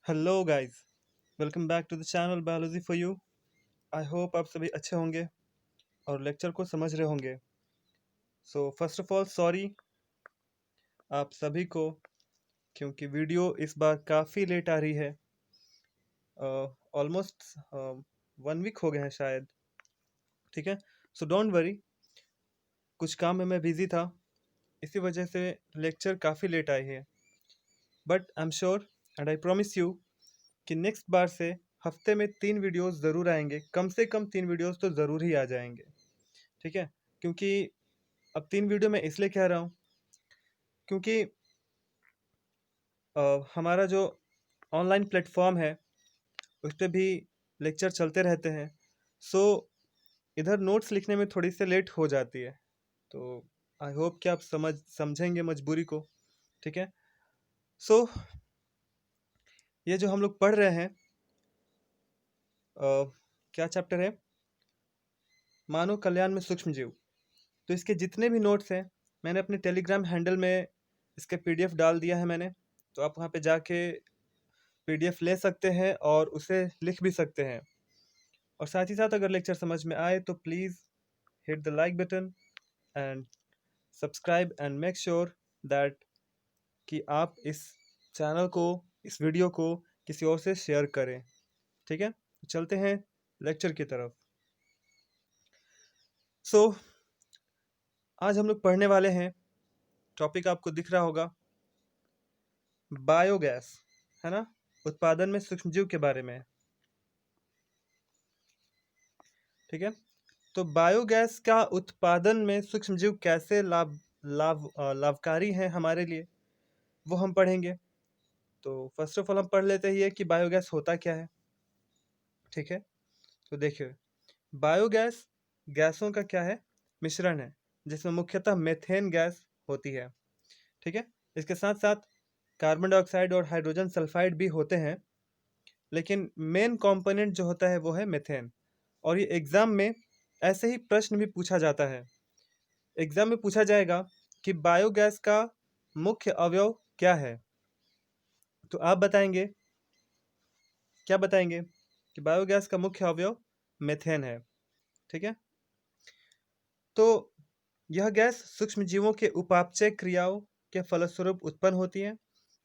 Hello guys, welcome back to the channel biology for you. I hope आप सभी अच्छे होंगे और लेक्चर को समझ रहे होंगे। So first of all sorry आप सभी को, क्योंकि वीडियो इस बार काफ़ी लेट आ रही है। ऑलमोस्ट 1 वीक हो गए हैं शायद। ठीक है, सो डोंट वरी, कुछ काम में मैं बिज़ी था, इसी वजह से लेक्चर काफ़ी लेट आए हैं। But I am sure and I promise you कि नेक्स्ट बार से हफ्ते में 3 वीडियोस ज़रूर आएंगे, कम से कम 3 वीडियोस तो ज़रूर ही आ जाएंगे। ठीक है, क्योंकि अब 3 वीडियो मैं इसलिए कह रहा हूँ क्योंकि हमारा जो ऑनलाइन प्लेटफॉर्म है उस पर भी लेक्चर चलते रहते हैं। सो इधर नोट्स लिखने में थोड़ी सी लेट हो जाती है, तो आई होप कि आप समझेंगे मजबूरी को। ठीक है, सो ये जो हम लोग पढ़ रहे हैं, क्या चैप्टर है? मानव कल्याण में सूक्ष्म जीव। तो इसके जितने भी नोट्स हैं मैंने अपने टेलीग्राम हैंडल में इसके पीडीएफ डाल दिया है मैंने, तो आप वहाँ पे जाके पीडीएफ ले सकते हैं और उसे लिख भी सकते हैं। और साथ ही साथ अगर लेक्चर समझ में आए तो please hit the like button and subscribe and make sure that कि आप इस चैनल को, इस वीडियो को किसी और से शेयर करें। ठीक है, चलते हैं लेक्चर की तरफ। सो आज हम लोग पढ़ने वाले हैं, टॉपिक आपको दिख रहा होगा, बायोगैस, है ना, उत्पादन में सूक्ष्मजीव के बारे में। ठीक है, तो बायोगैस का उत्पादन में सूक्ष्मजीव कैसे लाभकारी हैं हमारे लिए, वो हम पढ़ेंगे। तो फर्स्ट ऑफ ऑल हम पढ़ लेते ही है कि बायोगैस होता क्या है। ठीक है, तो देखिए, बायोगैस गैसों का क्या है, मिश्रण है, जिसमें मुख्यतः मेथेन गैस होती है। ठीक है, इसके साथ साथ कार्बन डाइऑक्साइड और हाइड्रोजन सल्फाइड भी होते हैं, लेकिन मेन कंपोनेंट जो होता है वो है मेथेन। और ये एग्जाम में ऐसे ही प्रश्न भी पूछा जाता है। एग्जाम में पूछा जाएगा कि बायोगैस का मुख्य अवयव क्या है, तो आप बताएंगे, क्या बताएंगे कि बायोगैस का मुख्य अवयव मेथेन है। ठीक है, तो यह गैस सूक्ष्मजीवों के उपापचय क्रियाओं के फलस्वरूप उत्पन्न होती है।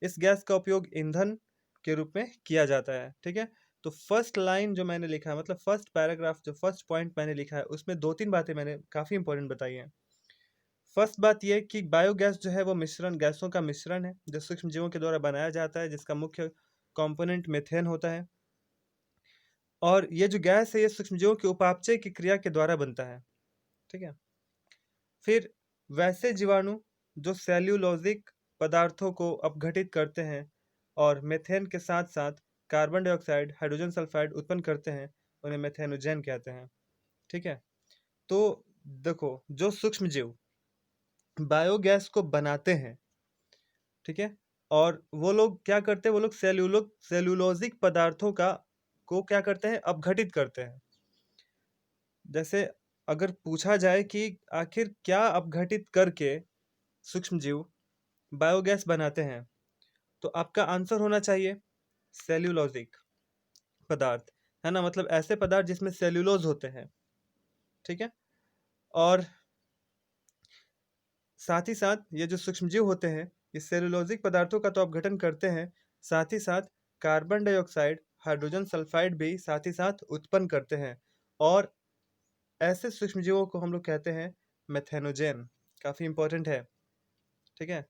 इस गैस का उपयोग ईंधन के रूप में किया जाता है। ठीक है, तो फर्स्ट लाइन जो मैंने लिखा है, मतलब फर्स्ट पैराग्राफ, जो फर्स्ट पॉइंट मैंने लिखा है, उसमें 2-3 बातें मैंने काफ़ी इंपॉर्टेंट बताई हैं। फर्स्ट बात यह कि बायोगैस जो है वो मिश्रण, गैसों का मिश्रण है जो सूक्ष्मजीवों के द्वारा बनाया जाता है, जिसका मुख्य कंपोनेंट मेथेन होता है। और ये जो गैस है ये सूक्ष्मजीवों के उपापचय की क्रिया के द्वारा बनता है। ठीक है, फिर वैसे जीवाणु जो सेल्यूलोजिक पदार्थों को अपघटित करते हैं और मेथेन के साथ साथ कार्बन डाइऑक्साइड, हाइड्रोजन सल्फाइड उत्पन्न करते हैं, उन्हें मेथेनोजेन कहते हैं। ठीक है, तो देखो, जो सूक्ष्मजीव बायोगैस को बनाते हैं, ठीक है, और वो लोग क्या करते हैं, वो लोग सेल्यूलोजिक पदार्थों का को क्या करते हैं, अपघटित करते हैं। जैसे अगर पूछा जाए कि आखिर क्या अपघटित करके सूक्ष्मजीव बायोगैस बनाते हैं, तो आपका आंसर होना चाहिए सेल्यूलोजिक पदार्थ, है ना, मतलब ऐसे पदार्थ जिसमें सेल्यूलोज होते हैं। ठीक है, और साथ ही साथ ये जो सूक्ष्मजीव होते हैं ये सेल्यूलोजिक पदार्थों का तो अपघटन करते हैं, साथ ही साथ कार्बन डाइऑक्साइड, हाइड्रोजन सल्फाइड भी साथ ही साथ उत्पन्न करते हैं। और ऐसे सूक्ष्मजीवों को हम लोग कहते हैं मेथेनोजेन। काफ़ी इंपॉर्टेंट है। ठीक है,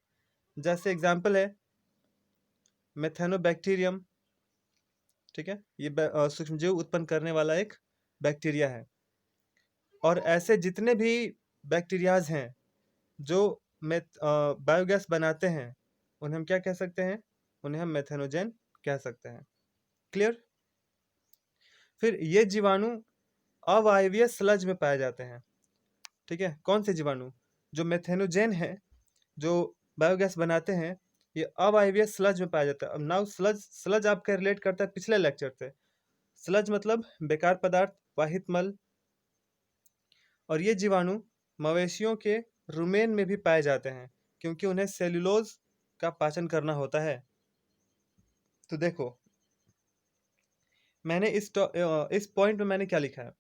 जैसे एग्जाम्पल है मेथेनोबैक्टीरियम। ठीक है, ये सूक्ष्मजीव उत्पन्न करने वाला एक बैक्टीरिया है। और ऐसे जितने भी बैक्टीरियाज हैं जो बायोगैस बनाते हैं, उन्हें हम क्या कह सकते हैं, उन्हें हम मेथेनोजेन कह सकते हैं। क्लियर? फिर ये जीवाणु अवायवीय स्लज में पाए जाते हैं। ठीक है, कौन से जीवाणु? जो मेथेनोजेन है, जो बायोगैस बनाते हैं, ये अवायवीय स्लज में पाया जाता है। अब नाउ स्लज, स्लज आपका रिलेट करता है पिछले लेक्चर से। स्लज मतलब बेकार पदार्थ, वाहित मल। और ये जीवाणु मवेशियों के रुमेन में भी पाए जाते हैं, क्योंकि उन्हें सेल्यूलोज का पाचन करना होता है। तो देखो, मैंने इस पॉइंट में मैंने क्या लिखा है?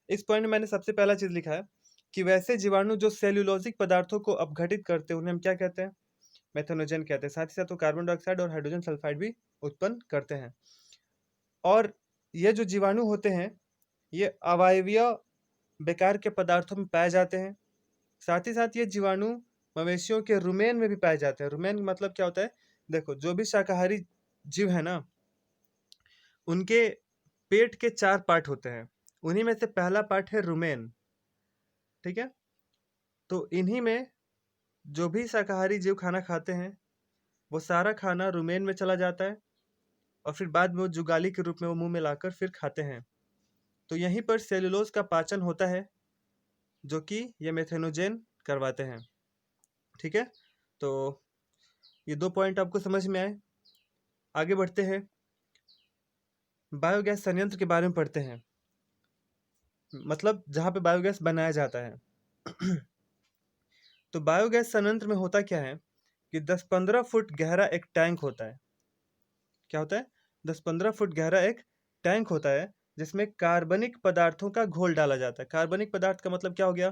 इस पॉइंट में मैंने सबसे पहला चीज लिखा है कि वैसे जीवाणु जो सेल्यूलोजिक पदार्थों को अपघटित करते हैं उन्हें हम क्या कहते हैं? मेथनोजन कहते हैं। साथ ही साथ वो कार्बन डाइऑक्साइड और हाइड्रोजन सल्फाइड भी उत्पन्न करते हैं। और ये जो जीवाणु होते हैं ये अवायवीय बेकार के पदार्थों में पाए जाते हैं। साथ ही साथ ये जीवाणु मवेशियों के रुमेन में भी पाए जाते हैं। रुमेन मतलब क्या होता है? देखो, जो भी शाकाहारी जीव है ना, उनके पेट के 4 पार्ट होते हैं। उन्हीं में से पहला पार्ट है रुमेन, ठीक है? तो इन्हीं में जो भी शाकाहारी जीव खाना खाते हैं, वो सारा खाना रुमेन में चला जाता है और फिर बाद में वो जुगाली के रूप में वो मुँह में लाकर फिर खाते हैं। तो यहीं पर सेल्यूलोज का पाचन होता है, जो कि ये मेथेनोजेन करवाते हैं, ठीक है? तो ये 2 पॉइंट आपको समझ में आए। आगे बढ़ते हैं, बायोगैस संयंत्र के बारे में पढ़ते हैं, मतलब जहाँ पे बायोगैस बनाया जाता है। तो बायोगैस संयंत्र में होता क्या है कि 10-15 फुट गहरा एक टैंक होता है। क्या होता है? 10-15 फुट गहरा एक टैंक होता है जिसमें कार्बनिक पदार्थों का घोल डाला जाता है। कार्बनिक पदार्थ का मतलब क्या हो गया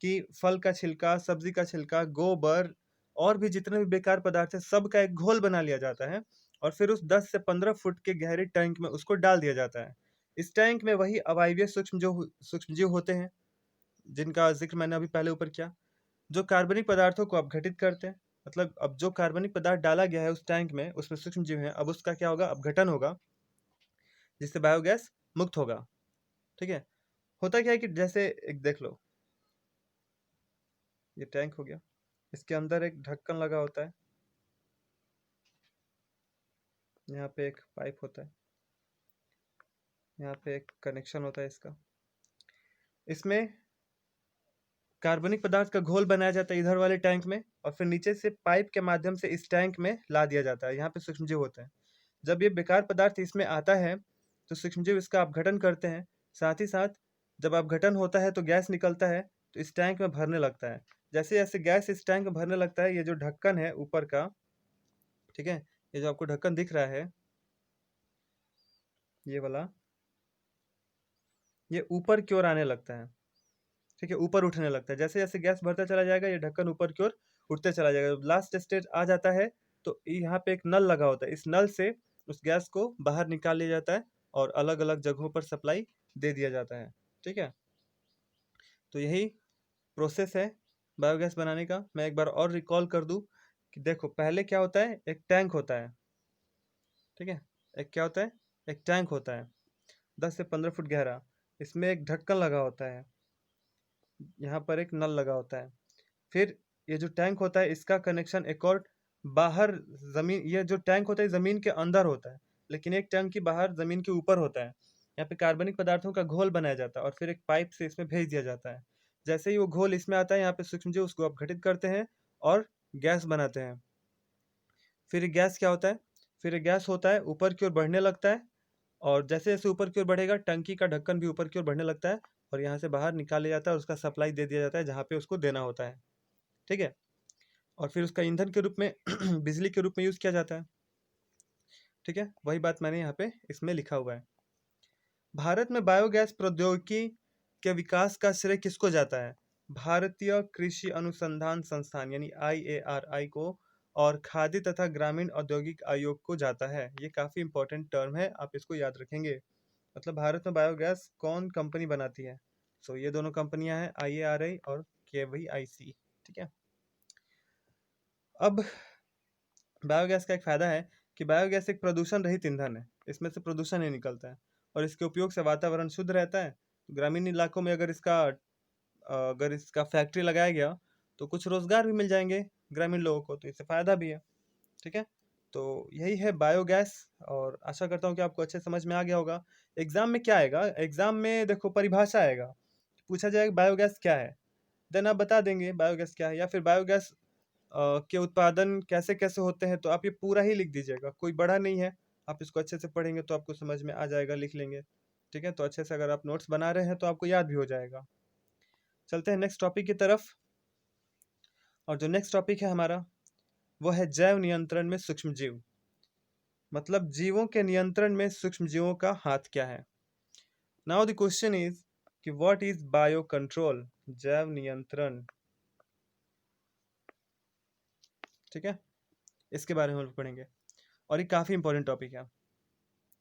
कि फल का छिलका, सब्जी का छिलका, गोबर और भी जितने भी बेकार पदार्थ है सब का एक घोल बना लिया जाता है और फिर उस 10 से 15 फुट के गहरे टैंक में उसको डाल दिया जाता है। इस टैंक में वही अवायवीय सूक्ष्मजीव होते हैं जिनका जिक्र मैंने अभी पहले ऊपर किया, जो कार्बनिक पदार्थों को अपघटित करते हैं। मतलब अब जो कार्बनिक पदार्थ डाला गया है उस टैंक में, उसमें सूक्ष्म जीव है, अब उसका क्या होगा? अपघटन होगा, जिससे बायोगैस मुक्त होगा, ठीक है? होता क्या है कि जैसे एक देख लो, ये टैंक हो गया, इसके अंदर एक ढक्कन लगा होता है, यहाँ पे एक पाइप होता है, यहाँ पे एक कनेक्शन होता है इसका। इसमें कार्बनिक पदार्थ का घोल बनाया जाता है इधर वाले टैंक में और फिर नीचे से पाइप के माध्यम से इस टैंक में ला दिया जाता है। यहाँ पे सूक्ष्मजीव होते हैं। जब ये बेकार पदार्थ इसमें आता है तो सूक्ष्मजीव इसका अपघटन करते हैं। साथ ही साथ जब अपघटन होता है तो गैस निकलता है, तो इस टैंक में भरने लगता है। जैसे जैसे गैस इस टैंक में भरने लगता है, ये जो ढक्कन है ऊपर का, ठीक है, ये जो आपको ढक्कन दिख रहा है, ये वाला, ये ऊपर की ओर आने लगता है, ठीक है, ऊपर उठने लगता है। जैसे जैसे गैस भरता चला जाएगा ये ढक्कन ऊपर की ओर उठते चला जाएगा। लास्ट स्टेज आ जाता है तो यहाँ पे एक नल लगा होता है, इस नल से उस गैस को बाहर निकाल लिया जाता है और अलग अलग जगहों पर सप्लाई दे दिया जाता है, ठीक है? तो यही प्रोसेस है बायोगैस बनाने का। मैं एक बार और रिकॉल कर दूं कि देखो, पहले क्या होता है, एक टैंक होता है, ठीक है, एक क्या होता है, एक टैंक होता है 10 से 15 फुट गहरा। इसमें एक ढक्कन लगा होता है, यहाँ पर एक नल लगा होता है। फिर ये जो टैंक होता है इसका कनेक्शन एक और बाहर जमीन, ये जो टैंक होता है जमीन के अंदर होता है, लेकिन एक टैंक की बाहर जमीन के ऊपर होता है। यहाँ पे कार्बनिक पदार्थों का घोल बनाया जाता है और फिर एक पाइप से इसमें भेज दिया जाता है। जैसे ही वो घोल इसमें आता है, यहाँ पे सूक्ष्मजीव उसको अपघटित करते हैं और गैस बनाते हैं। फिर ये गैस क्या होता है, फिर ये गैस होता है ऊपर की ओर बढ़ने लगता है और जैसे जैसे ऊपर की ओर बढ़ेगा टंकी का ढक्कन भी ऊपर की ओर बढ़ने लगता है और यहाँ से बाहर निकाल लिया जाता है और उसका सप्लाई दे दिया जाता है जहाँ पे उसको देना होता है, ठीक है? और फिर उसका ईंधन के रूप में बिजली के रूप में यूज किया जाता है, ठीक है? वही बात मैंने यहाँ पे इसमें लिखा हुआ है। भारत में बायोगैस प्रौद्योगिकी के विकास का श्रेय किसको जाता है? भारतीय कृषि अनुसंधान संस्थान यानी IARI को और खाद्य तथा ग्रामीण औद्योगिक आयोग को जाता है। ये काफी इंपॉर्टेंट टर्म है, आप इसको याद रखेंगे। मतलब भारत में बायोगैस कौन कंपनी बनाती है? सो ये दोनों कंपनियां हैं, IARI और KVIC, ठीक है? अब बायोगैस का एक फायदा है कि बायोगैस एक प्रदूषण रहित ईंधन है, इसमें से प्रदूषण नहीं निकलता है और इसके उपयोग से वातावरण शुद्ध रहता है। ग्रामीण इलाकों में अगर इसका फैक्ट्री लगाया गया तो कुछ रोजगार भी मिल जाएंगे ग्रामीण लोगों को, तो इससे फायदा भी है, ठीक है? तो यही है बायोगैस और आशा करता हूँ कि आपको अच्छे समझ में आ गया होगा। एग्जाम में क्या आएगा, एग्जाम में देखो परिभाषा आएगा, पूछा जाएगा बायोगैस क्या है, देन आप बता देंगे बायोगैस क्या है, या फिर बायोगैस के उत्पादन कैसे कैसे होते हैं, तो आप ये पूरा ही लिख दीजिएगा, कोई बड़ा नहीं है। आप इसको अच्छे से पढ़ेंगे तो आपको समझ में आ जाएगा, लिख लेंगे, ठीक है? तो अच्छे से अगर आप नोट्स बना रहे हैं तो आपको याद भी हो जाएगा। चलते हैं नेक्स्ट टॉपिक की तरफ। और जो नेक्स्ट टॉपिक है हमारा वो है जैव नियंत्रण में सूक्ष्मजीव। मतलब जीवों के नियंत्रण में सूक्ष्म जीवों का हाथ क्या है। नाउ द क्वेश्चन इज कि व्हाट इज बायो कंट्रोल, जैव नियंत्रण। ठीक है, इसके बारे में हम लोग पढ़ेंगे और ये काफी इंपॉर्टेंट टॉपिक है।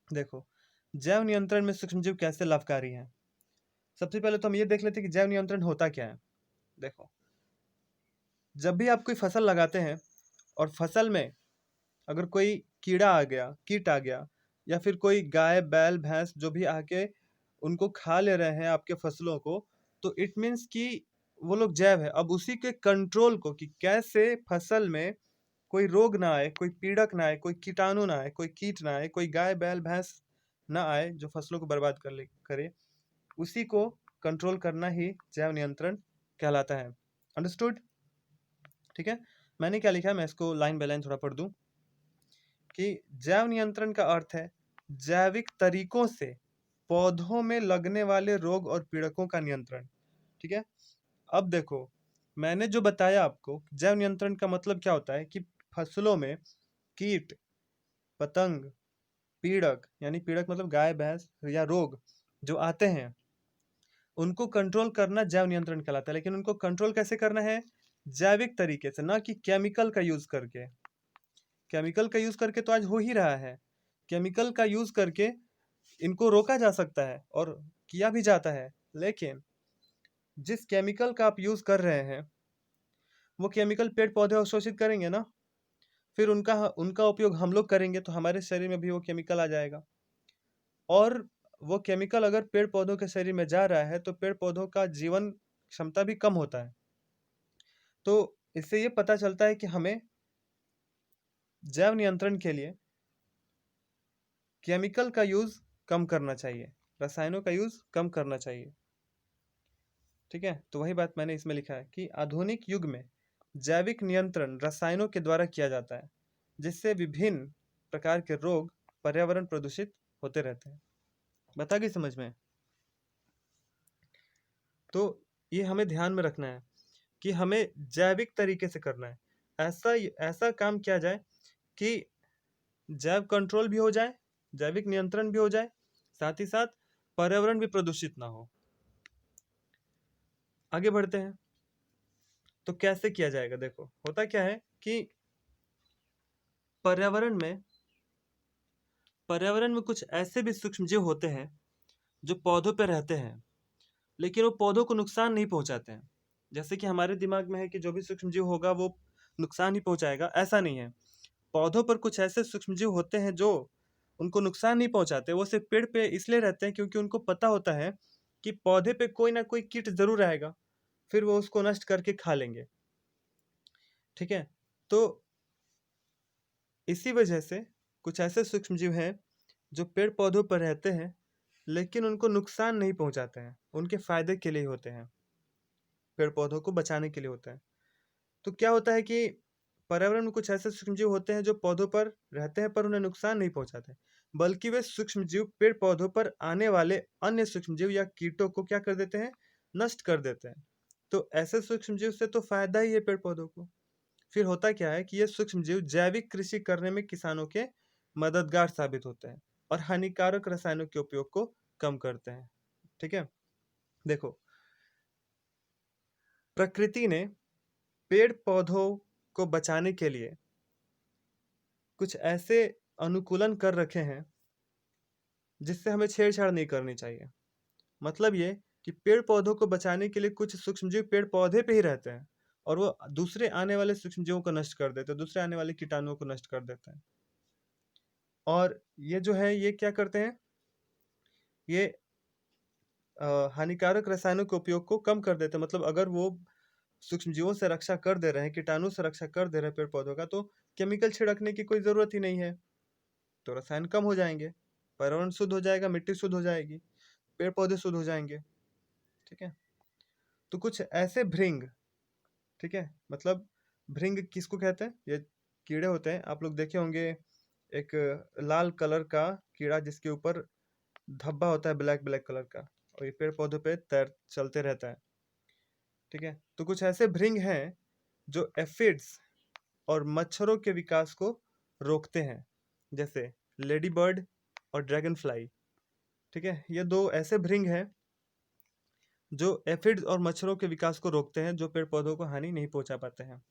देखो, जैव नियंत्रण में सूक्ष्म जीव कैसे लाभकारी हैं। सबसे पहले तो हम ये देख लेते हैं कि जैव नियंत्रण होता क्या है। देखो, जब भी आप कोई फसल लगाते हैं और फसल में अगर कोई कीड़ा आ गया, कीट आ गया, या फिर कोई गाय बैल भैंस जो भी आके उनको खा ले रहे हैं आपके फसलों को, तो इट मीन्स कि वो लोग जैव है। अब उसी के कंट्रोल को कि कैसे फसल में कोई रोग ना आए, कोई पीड़क ना आए, कोई कीटाणु ना आए, कोई कीट ना आए, कोई गाय बैल भैंस ना आए जो फसलों को बर्बाद करे, उसी को कंट्रोल करना ही जैव नियंत्रण कहलाता है। अंडरस्टूड। ठीक है, मैंने क्या लिखा है मैं इसको लाइन बाय लाइन थोड़ा पढ़ दूं कि जैव नियंत्रण का अर्थ है जैविक तरीकों से पौधों में लगने वाले रोग और पीड़कों का नियंत्रण। ठीक है, अब देखो, मैंने जो बताया आपको जैव नियंत्रण का मतलब क्या होता है कि फसलों में कीट पतंग पीड़क, यानी पीड़क मतलब गाय भैंस, या रोग जो आते हैं उनको कंट्रोल करना जैव नियंत्रण कहलाता है। लेकिन उनको कंट्रोल कैसे करना है, जैविक तरीके से, ना कि केमिकल का यूज करके। केमिकल का यूज करके तो आज हो ही रहा है। केमिकल का यूज करके इनको रोका जा सकता है और किया भी जाता है, लेकिन जिस केमिकल का आप यूज कर रहे हैं वो केमिकल पेड़ पौधे अवशोषित करेंगे ना, फिर उनका उनका उपयोग हम लोग करेंगे तो हमारे शरीर में भी वो केमिकल आ जाएगा। और वो केमिकल अगर पेड़ पौधों के शरीर में जा रहा है तो पेड़ पौधों का जीवन क्षमता भी कम होता है। तो इससे ये पता चलता है कि हमें जैव नियंत्रण के लिए केमिकल का यूज कम करना चाहिए, रसायनों का यूज कम करना चाहिए। ठीक है, तो वही बात मैंने इसमें लिखा है कि आधुनिक युग में जैविक नियंत्रण रसायनों के द्वारा किया जाता है, जिससे विभिन्न प्रकार के रोग पर्यावरण प्रदूषित होते रहते हैं। बता गई समझ में। तो ये हमें ध्यान में रखना है कि हमें जैविक तरीके से करना है। ऐसा ऐसा काम किया जाए कि जैव कंट्रोल भी हो जाए, जैविक नियंत्रण भी हो जाए, साथ ही साथ पर्यावरण भी प्रदूषित ना हो। आगे बढ़ते हैं, तो कैसे किया जाएगा। देखो, होता क्या है कि पर्यावरण में कुछ ऐसे भी सूक्ष्म जीव होते हैं जो पौधों पर रहते हैं, लेकिन वो पौधों को नुकसान नहीं पहुंचाते हैं। जैसे कि हमारे दिमाग में है कि जो भी सूक्ष्म जीव होगा वो नुकसान ही पहुंचाएगा, ऐसा नहीं है। पौधों पर कुछ ऐसे सूक्ष्म जीव होते हैं जो उनको नुकसान नहीं पहुंचाते। वो सिर्फ पेड़ पे इसलिए रहते हैं क्योंकि उनको पता होता है कि पौधे पे कोई ना कोई कीट जरूर आएगा, फिर वो उसको नष्ट करके खा लेंगे। ठीक है, तो इसी वजह से कुछ ऐसे सूक्ष्म जीव हैं जो पेड़ पौधों पर रहते हैं लेकिन उनको नुकसान नहीं पहुंचाते हैं, उनके फायदे के लिए होते हैं, पेड़ पौधों को बचाने के लिए होते हैं। तो क्या होता है कि पर्यावरण में कुछ ऐसे सूक्ष्म जीव होते हैं जो पौधों पर रहते हैं पर उन्हें नुकसान नहीं पहुंचाते, बल्कि वे सूक्ष्म जीव पेड़ पौधों पर आने वाले अन्य सूक्ष्म जीव या कीटों को क्या कर देते हैं, नष्ट कर देते हैं। तो ऐसे सूक्ष्म जीव से तो फायदा ही है पेड़ पौधों को। फिर होता क्या है कि ये सूक्ष्म जीव जैविक कृषि करने में किसानों के मददगार साबित होते हैं और हानिकारक रसायनों के उपयोग को कम करते हैं। ठीक है, देखो, प्रकृति ने पेड़ पौधों को बचाने के लिए कुछ ऐसे अनुकूलन कर रखे हैं जिससे हमें छेड़छाड़ नहीं करनी चाहिए। मतलब ये कि पेड़ पौधों को बचाने के लिए कुछ सूक्ष्मजीव पेड़ पौधे पे ही रहते हैं और वो दूसरे आने वाले सूक्ष्मजीवों को नष्ट कर देते हैं, दूसरे आने वाले कीटाणुओं को नष्ट कर देते हैं। और ये जो है ये क्या करते हैं, ये हानिकारक रसायनों के उपयोग को कम कर देते हैं। मतलब अगर वो सूक्ष्मजीवों से रक्षा कर दे रहे हैं, कीटाणु से रक्षा कर दे रहे हैं पेड़ पौधों का, तो केमिकल छिड़कने की कोई ज़रूरत ही नहीं है। तो रसायन कम हो जाएंगे, पर्यावरण शुद्ध हो जाएगा, मिट्टी शुद्ध हो जाएगी, पेड़ पौधे शुद्ध हो जाएंगे। ठीक है, तो कुछ ऐसे भृंग, ठीक है, मतलब भृंग किसको कहते हैं, ये कीड़े होते हैं, आप लोग देखे होंगे एक लाल कलर का कीड़ा जिसके ऊपर धब्बा होता है ब्लैक ब्लैक कलर का, और ये पेड़ पौधों पे तैर चलते रहता है। ठीक है, तो कुछ ऐसे भृंग हैं जो एफिड्स और मच्छरों के विकास को रोकते हैं, जैसे लेडी बर्ड और ड्रैगन फ्लाई। ठीक है, ये दो ऐसे भृंग हैं जो एफिड्स और मच्छरों के विकास को रोकते हैं, जो पेड़ पौधों को हानि नहीं पहुंचा पाते हैं।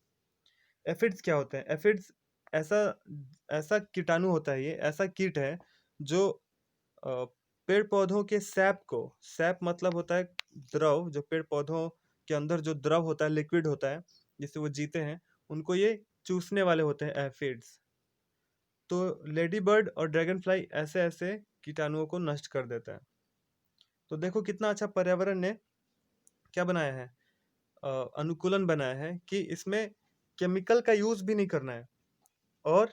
एफिड्स क्या होते हैं? एफिड्स ऐसा ऐसा कीटाणु होता है, ये ऐसा कीट है जो अ, पेड़ पौधों के सैप को, सैप मतलब होता है द्रव, जो पेड़ पौधों के अंदर जो द्रव होता है, लिक्विड होता है जिससे वो जीते हैं, उनको ये चूसने वाले होते हैं एफिड्स। तो लेडी बर्ड और ड्रैगन फ्लाई ऐसे ऐसे कीटाणुओं को नष्ट कर देता है। तो देखो कितना अच्छा पर्यावरण ने क्या बनाया है, अनुकूलन बनाया है कि इसमें केमिकल का यूज भी नहीं करना है, और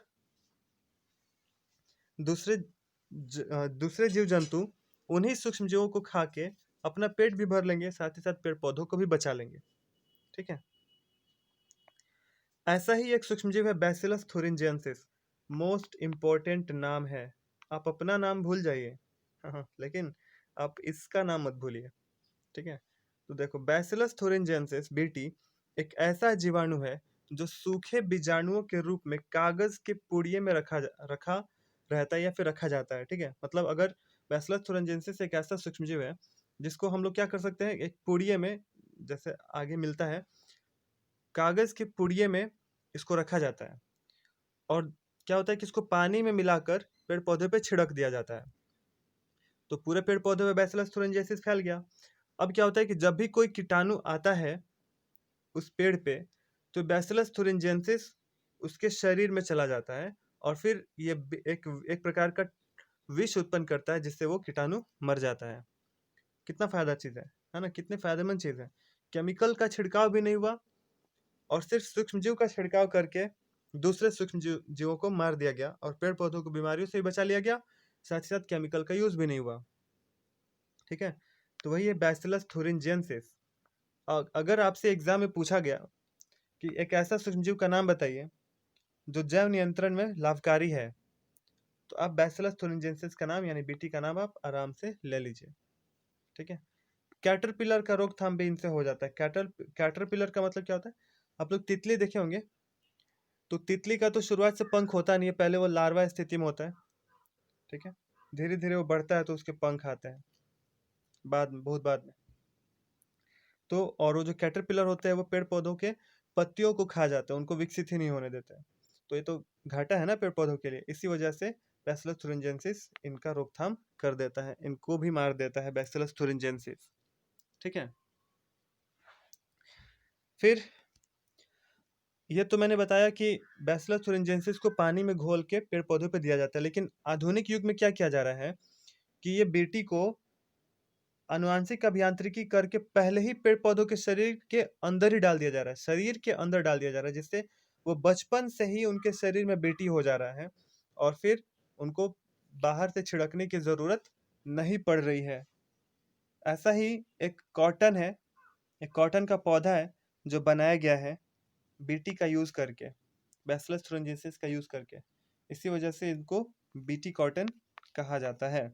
दूसरे जीव जंतु उन्हीं सूक्ष्म जीवों को खा के अपना पेट भी भर लेंगे, साथ ही साथ पेड़ पौधों को भी बचा लेंगे। ठीक है, ऐसा ही एक सूक्ष्म जीव है बैसिलस थुरिंजियंसिस। मोस्ट इम्पोर्टेंट नाम है, आप अपना नाम भूल जाइए, हाँ, लेकिन आप इसका नाम मत भूलिए। ठीक है, तो देखो बैसिलस थुरिंजियंसिस बीटी एक ऐसा जीवाणु है जो सूखे बीजाणुओं के रूप में कागज के पुड़िए में रखा रहता है या फिर रखा जाता है। ठीक है, मतलब अगर बैसिलस थुरिंजियंसिस एक ऐसा सूक्ष्मजीव है जिसको हम लोग क्या कर सकते हैं, एक पुड़िए में, जैसे आगे मिलता है, कागज के पुड़िए में इसको रखा जाता है, और क्या होता है कि इसको पानी में मिलाकर पेड़ पौधे पे छिड़क दिया जाता है, तो पूरे पेड़ पौधे में बैसिलस थुरिंजियंसिस फैल गया। अब क्या होता है कि जब भी कोई कीटाणु आता है उस पेड़ पे, तो बैसिलस थुरिंजियंसिस उसके शरीर में चला जाता है, और फिर ये एक एक प्रकार का विष उत्पन्न करता है जिससे वो कीटाणु मर जाता है। कितना फायदा चीज है ना, कितने फायदेमंद चीज है। केमिकल का छिड़काव भी नहीं हुआ, और सिर्फ सूक्ष्मजीव का छिड़काव करके दूसरे जीवों को मार दिया गया, और पेड़ पौधों को बीमारियों से भी बचा लिया गया, साथ ही साथ केमिकल का यूज भी नहीं हुआ। ठीक है, तो वही है बैसिलस थुरिंजियंसिस। अगर आपसे एग्जाम में पूछा गया कि एक ऐसा सूक्ष्मजीव का नाम बताइए जो जैव नियंत्रण में लाभकारी है, तो आप बैसिलस थुरिंजियंसिस का नाम यानी बीटी का नाम आप आराम से ले लीजिए। ठीक है, कैटरपिलर का रोकथाम भी इनसे हो जाता है। कैटरपिलर का मतलब क्या होता है, आप लोग तितली देखे होंगे, तो तितली का तो शुरुआत से पंख होता नहीं है, पहले वो लार्वा स्थिति में होता है। ठीक है, धीरे धीरे वो बढ़ता है तो उसके पंख आते हैं बाद में, बहुत बाद में। तो और वो जो कैटरपिलर होते हैं वो पेड़ पौधों के पत्तियों को खा जाते हैं, उनको विकसित ही नहीं होने देते हैं। तो ये तो घाटा है ना पेड़ पौधों के लिए, इसी वजह से बैसिलस थुरिंजियंसिस इनका रोकथाम कर देता है, इनको भी मार देता है बैसिलस थुरिंजियंसिस। ठीक है, फिर ये तो मैंने बताया कि बैसिलस थुरिंजियंसिस को पानी में घोल के पेड़ पौधों पे दिया जाता है, लेकिन आधुनिक युग में क्या किया जा रहा है कि ये बेटी को आनुवांशिक अभियांत्रिकी करके पहले ही पेड़ पौधों के शरीर के अंदर ही डाल दिया जा रहा है, शरीर के अंदर डाल दिया जा रहा है, जिससे वो बचपन से ही उनके शरीर में बेटी हो जा रहा है, और फिर उनको बाहर से छिड़कने की जरूरत नहीं पड़ रही है। ऐसा ही एक कॉटन है, एक कॉटन का पौधा है जो बनाया गया है बीटी का यूज करके, बैसिलस थुरिंजियंसिस का यूज करके, इसी वजह से इनको बीटी कॉटन कहा जाता है।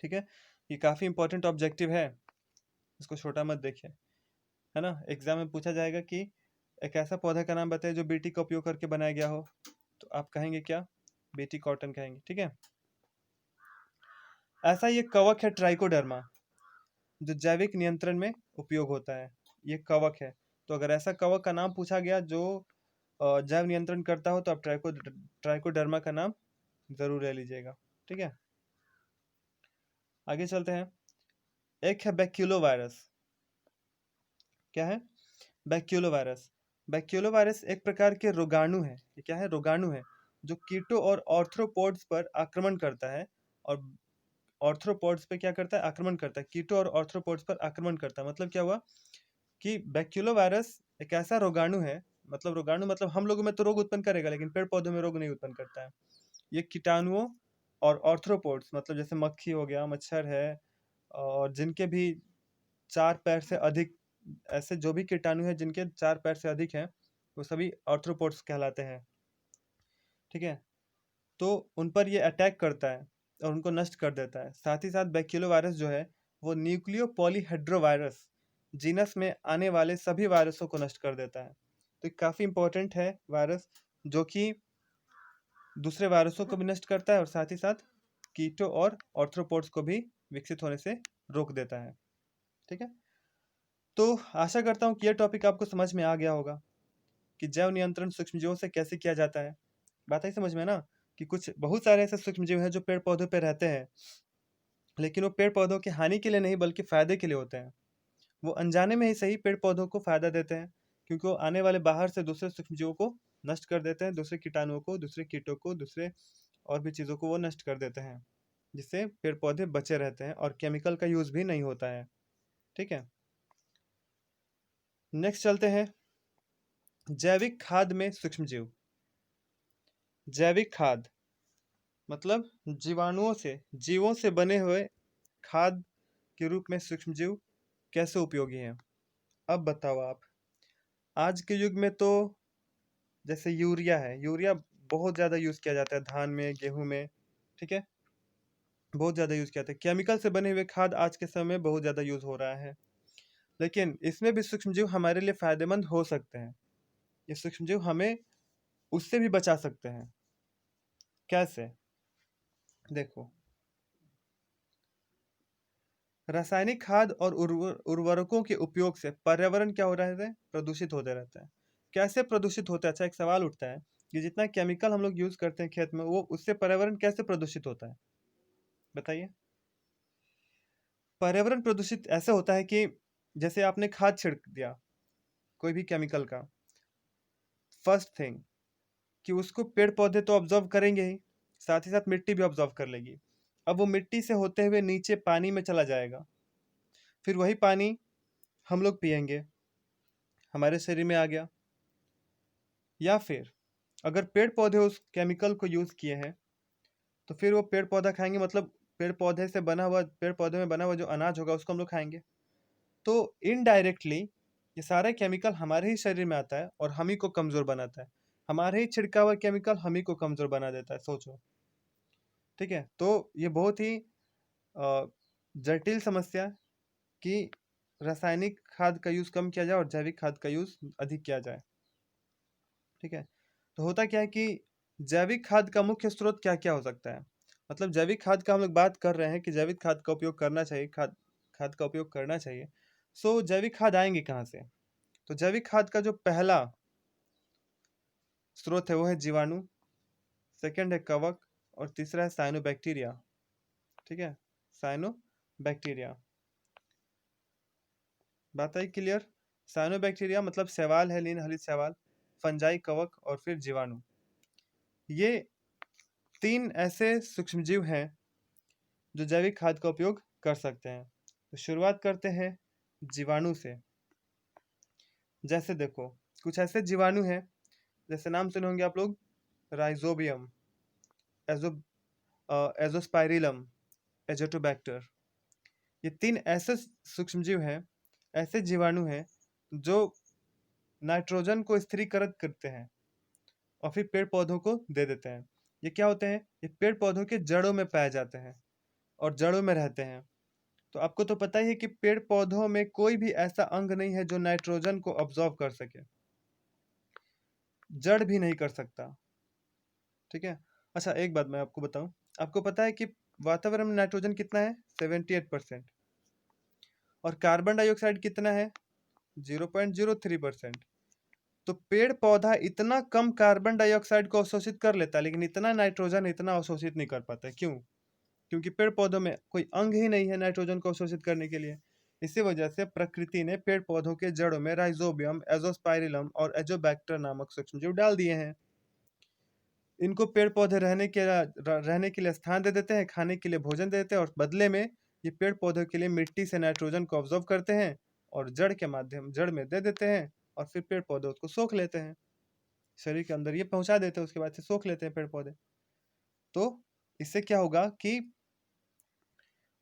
ठीक है, ये काफी इंपॉर्टेंट ऑब्जेक्टिव है, इसको छोटा मत देखिए, है ना। एग्जाम में पूछा जाएगा कि एक ऐसा पौधा का नाम बताइए जो बीटी का उपयोग करके बनाया गया हो, तो आप कहेंगे क्या, बीटी कॉटन कहेंगे। ठीक है, ऐसा ये कवक है ट्राइकोडर्मा, जो जैविक नियंत्रण में उपयोग होता है, ये कवक है। तो अगर ऐसा कवक का नाम पूछा गया जो जैव नियंत्रण करता हो, तो आप ट्राइकोडर्मा का नाम जरूर ले लीजिएगा। ठीक है, आगे चलते हैं। एक है बैक्यूलो वायरस। क्या है? बैक्यूलो वायरस। बैक्यूलो वायरस एक प्रकार के रोगाणु है, ये क्या है, रोगाणु है, जो कीटों और ऑर्थ्रोपोड्स पर आक्रमण करता है, और ऑर्थ्रोपोड्स पे क्या करता है, आक्रमण करता है, कीटों और ऑर्थ्रोपोड्स पर आक्रमण करता है। मतलब क्या हुआ कि बैक्यूलो वायरस एक ऐसा रोगाणु है, मतलब रोगाणु मतलब हम लोगों में तो रोग उत्पन्न करेगा, लेकिन पेड़ पौधों में रोग नहीं उत्पन्न करता है। ये कीटाणुओं और ऑर्थ्रोपोड्स, मतलब जैसे मक्खी हो गया, मच्छर है, और जिनके भी 4 पैर से अधिक, ऐसे जो भी कीटाणु है जिनके 4 पैर से अधिक हैं, वो सभी आर्थ्रोपोड्स कहलाते हैं। ठीक है, तो उन पर ये अटैक करता है और उनको नष्ट कर देता है। साथ ही साथ बैक्यूलो वायरस जो है वो न्यूक्लियो पॉलीहेड्रोवायरस जीनस में आने वाले सभी वायरसों को नष्ट कर देता है। तो काफ़ी इंपॉर्टेंट है वायरस, जो कि दूसरे वायरसों को भी नष्ट करता है और साथ ही साथ कीटो और ऑर्थ्रोपोड्स को भी विकसित होने से रोक देता है। ठीक है, तो आशा करता हूँ कि यह टॉपिक आपको समझ में आ गया होगा कि जैव नियंत्रण सूक्ष्मजीवों से कैसे किया जाता है। बात आई समझ में ना, कि कुछ बहुत सारे ऐसे सूक्ष्मजीव हैं जो पेड़ पौधों पे रहते हैं, लेकिन वो पेड़ पौधों की हानि के लिए नहीं बल्कि फायदे के लिए होते हैं। वो अनजाने में ही सही पेड़ पौधों को फायदा देते हैं, क्योंकि वो आने वाले बाहर से दूसरे सूक्ष्मजीवों को नष्ट कर देते हैं, दूसरे कीटाणुओं को, दूसरे कीटों को, दूसरे और भी चीज़ों को वो नष्ट कर देते हैं, जिससे पेड़ पौधे बचे रहते हैं और केमिकल का यूज भी नहीं होता है। ठीक है, नेक्स्ट चलते हैं जैविक खाद में सूक्ष्मजीव। जैविक खाद मतलब जीवाणुओं से, जीवों से बने हुए खाद के रूप में सूक्ष्मजीव कैसे उपयोगी हैं। अब बताओ आप, आज के युग में तो जैसे यूरिया है, यूरिया बहुत ज़्यादा यूज़ किया जाता है धान में, गेहूं में। ठीक है, बहुत ज़्यादा यूज़ किया जाता है। केमिकल से बने हुए खाद आज के समय में बहुत ज़्यादा यूज़ हो रहा है, लेकिन इसमें भी सूक्ष्मजीव हमारे लिए फायदेमंद हो सकते हैं। ये सूक्ष्मजीव हमें उससे भी बचा सकते हैं। कैसे? देखो, रासायनिक खाद और उर्वरकों के उपयोग से पर्यावरण क्या हो रहा है, प्रदूषित होते रहता है। कैसे प्रदूषित होता है? अच्छा, एक सवाल उठता है कि जितना केमिकल हम लोग यूज करते हैं खेत में, वो उससे पर्यावरण कैसे प्रदूषित होता है, बताइए। पर्यावरण प्रदूषित ऐसे होता है कि जैसे आपने खाद छिड़क दिया कोई भी केमिकल का, फर्स्ट थिंग कि उसको पेड़ पौधे तो ऑब्जर्व करेंगे ही, साथ ही साथ मिट्टी भी ऑब्जर्व कर लेगी। अब वो मिट्टी से होते हुए नीचे पानी में चला जाएगा, फिर वही पानी हम लोग पियेंगे, हमारे शरीर में आ गया। या फिर अगर पेड़ पौधे उस केमिकल को यूज किए हैं, तो फिर वो पेड़ पौधा खाएंगे, मतलब पेड़ पौधे से बना हुआ, पेड़ पौधे में बना हुआ जो अनाज होगा उसको हम लोग खाएंगे। तो इनडायरेक्टली ये सारा केमिकल हमारे ही शरीर में आता है और हम ही को कमजोर बनाता है। हमारे ही छिड़का हुआ केमिकल हम ही को कमजोर बना देता है, सोचो। ठीक है, तो ये बहुत ही जटिल समस्या कि रासायनिक खाद का यूज कम किया जाए और जैविक खाद का यूज अधिक किया जाए। ठीक है, तो होता क्या है कि जैविक खाद का मुख्य स्रोत क्या क्या हो सकता है। मतलब जैविक खाद का हम लोग बात कर रहे हैं कि जैविक खाद का उपयोग करना चाहिए, खाद खाद का उपयोग करना चाहिए। सो जैविक खाद आएंगे कहाँ से? तो जैविक खाद का जो पहला स्रोत है वो है जीवाणु, सेकंड है कवक, और तीसरा है साइनोबैक्टीरिया। ठीक है, साइनोबैक्टीरिया। बात आई क्लियर? साइनोबैक्टीरिया मतलब शैवाल है, लीन हरित शैवाल, फंजाई, कवक और फिर जीवाणु। ये तीन ऐसे सूक्ष्मजीव हैं जो जैविक खाद का उपयोग कर सकते हैं। तो शुरुआत करते हैं जीवाणु से। जैसे देखो, कुछ ऐसे जीवाणु हैं, जैसे नाम सुने होंगे आप लोग, राइजोबियम, एजो एजोस्पाइरिलम, एजोटोबैक्टर। ये तीन ऐसे सूक्ष्मजीव हैं, ऐसे जीवाणु हैं जो नाइट्रोजन को स्थिरीकृत करते हैं और फिर पेड़ पौधों को दे देते हैं। ये क्या होते हैं? ये पेड़ पौधों के जड़ों में पाए जाते हैं और जड़ों में रहते हैं। तो आपको तो पता ही है कि पेड़ पौधों में कोई भी ऐसा अंग नहीं है जो नाइट्रोजन को ऑब्जॉर्व कर सके, जड़ भी नहीं कर सकता। ठीक है, अच्छा एक बात मैं आपको बताऊं, आपको पता है कि वातावरण में नाइट्रोजन कितना है? 78%। और कार्बन डाइऑक्साइड कितना है? 0.03%। तो पेड़ पौधा इतना कम कार्बन डाइऑक्साइड को अवशोषित कर लेता है, लेकिन इतना नाइट्रोजन इतना अवशोषित नहीं कर पाता है। क्यों? क्योंकि पेड़ पौधों में कोई अंग ही नहीं है नाइट्रोजन को अवशोषित करने के लिए। इसी वजह से प्रकृति ने पेड़ पौधों के जड़ों में राइजोबियम, एजोस्पाइरिलम और एजोबैक्टर नामक सूक्ष्मजीव डाल दिए हैं। इनको पेड़ पौधे रहने के लिए स्थान दे देते हैं, खाने के लिए भोजन दे देते हैं, और बदले में ये पेड़ पौधों के लिए मिट्टी से नाइट्रोजन को ऑब्जॉर्व करते हैं और जड़ में दे देते हैं, और फिर पेड़ पौधे उसको सोख लेते हैं, शरीर के अंदर ये पहुंचा देते हैं, उसके बाद से सोख लेते हैं पेड़ पौधे। तो इससे क्या होगा कि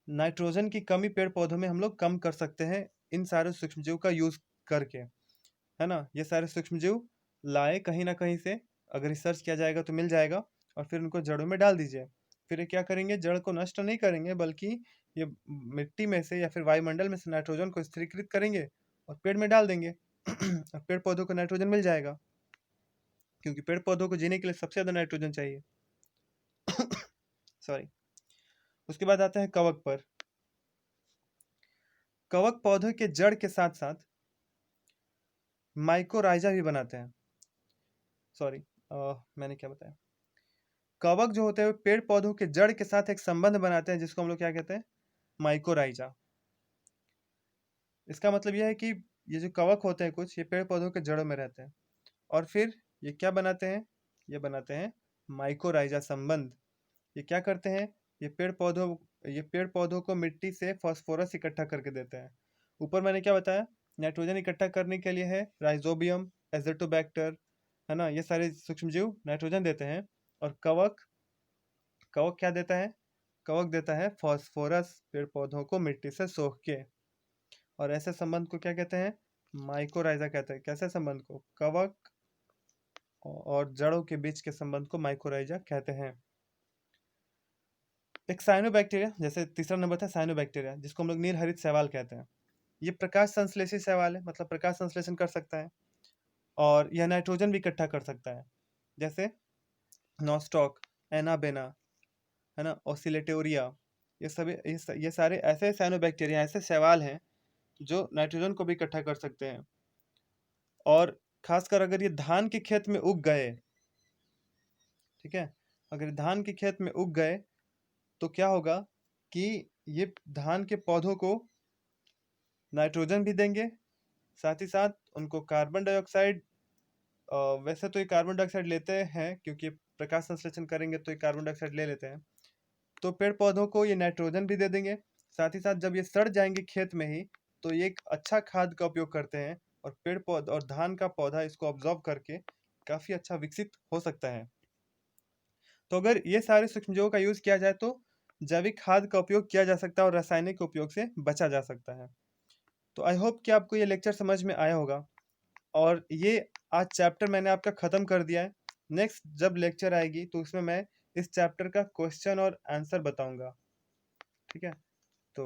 नाइट्रोजन की कमी पेड़ पौधों में हम लोग कम कर सकते हैं इन सारे सूक्ष्मजीव का यूज करके, है ना। ये सारे सूक्ष्मजीव लाए कहीं ना कहीं से, अगर रिसर्च किया जाएगा तो मिल जाएगा, और फिर उनको जड़ों में डाल दीजिए। फिर ये क्या करेंगे? जड़ को नष्ट नहीं करेंगे, बल्कि ये मिट्टी में से या फिर वायुमंडल में से नाइट्रोजन को स्थिरीकृत करेंगे और पेड़ में डाल देंगे और पेड़ पौधों को नाइट्रोजन मिल जाएगा, क्योंकि पेड़ पौधों को जीने के लिए सबसे ज़्यादा नाइट्रोजन चाहिए। सॉरी। उसके बाद आते हैं कवक पर। कवक पौधे के जड़ के साथ साथ माइकोराइजा भी बनाते हैं। सॉरी, मैंने क्या बताया। कवक जो होते हैं वो पेड़ पौधों के जड़ के साथ एक संबंध बनाते हैं, जिसको हम लोग क्या कहते हैं, माइकोराइजा। इसका मतलब यह है कि ये जो कवक होते हैं कुछ, ये पेड़ पौधों के जड़ों में रहते हैं, और फिर ये क्या बनाते हैं, ये बनाते हैं माइकोराइजा संबंध। ये क्या करते हैं, ये पेड़ पौधों को मिट्टी से फास्फोरस इकट्ठा करके देते हैं। ऊपर मैंने क्या बताया, नाइट्रोजन इकट्ठा करने के लिए है राइजोबियम, एजोटोबैक्टर, है ना, ये सारे सूक्ष्मजीव नाइट्रोजन देते हैं। और कवक, कवक क्या देता है, कवक देता है फास्फोरस पेड़ पौधों को मिट्टी से सोख के। और ऐसे संबंध को क्या कहते हैं, माइकोराइजा कहते हैं। कैसे संबंध को, कवक और जड़ों के बीच के संबंध को माइकोराइजा कहते हैं। एक साइनोबैक्टीरिया, जैसे तीसरा नंबर था साइनोबैक्टीरिया, जिसको हम लोग नीलहरित शैवाल कहते हैं। ये प्रकाश संश्लेषी शैवाल है, मतलब प्रकाश संश्लेषण कर सकता है, और यह नाइट्रोजन भी इकट्ठा कर सकता है। जैसे नॉस्टॉक, एनाबेना, है ना, ऑसिलेटोरिया, ये सभी ये सारे ऐसे साइनोबैक्टीरिया, ऐसे शैवाल हैं जो नाइट्रोजन को भी इकट्ठा कर सकते हैं। और खासकर अगर ये धान के खेत में उग गए, ठीक है, अगर धान के खेत में उग गए तो क्या होगा कि ये धान के पौधों को नाइट्रोजन भी देंगे, साथ ही साथ उनको कार्बन डाइऑक्साइड, वैसे तो ये कार्बन डाइऑक्साइड लेते हैं क्योंकि प्रकाश संश्लेषण करेंगे तो ये कार्बन डाइऑक्साइड ले लेते हैं, तो पेड़ पौधों को ये नाइट्रोजन भी दे देंगे। साथ ही साथ जब ये सड़ जाएंगे खेत में ही, तो ये एक अच्छा खाद का उपयोग करते हैं, और पेड़ पौधा और धान का पौधा इसको ऑब्जॉर्व करके काफी अच्छा विकसित हो सकता है। तो अगर ये सारे सूक्ष्मजीवों का यूज किया जाए तो जैविक खाद का उपयोग किया जा सकता है और रासायनिक उपयोग से बचा जा सकता है। तो आई होप कि आपको ये लेक्चर समझ में आया होगा, और ये आज चैप्टर मैंने आपका ख़त्म कर दिया है। नेक्स्ट जब लेक्चर आएगी तो उसमें मैं इस चैप्टर का क्वेश्चन और आंसर बताऊंगा, ठीक है। तो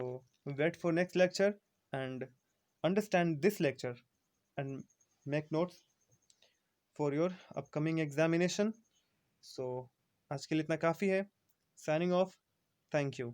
wait for next lecture and understand this lecture and make notes for your upcoming examination. So आज के लिए इतना काफ़ी है। Signing off. Thank you.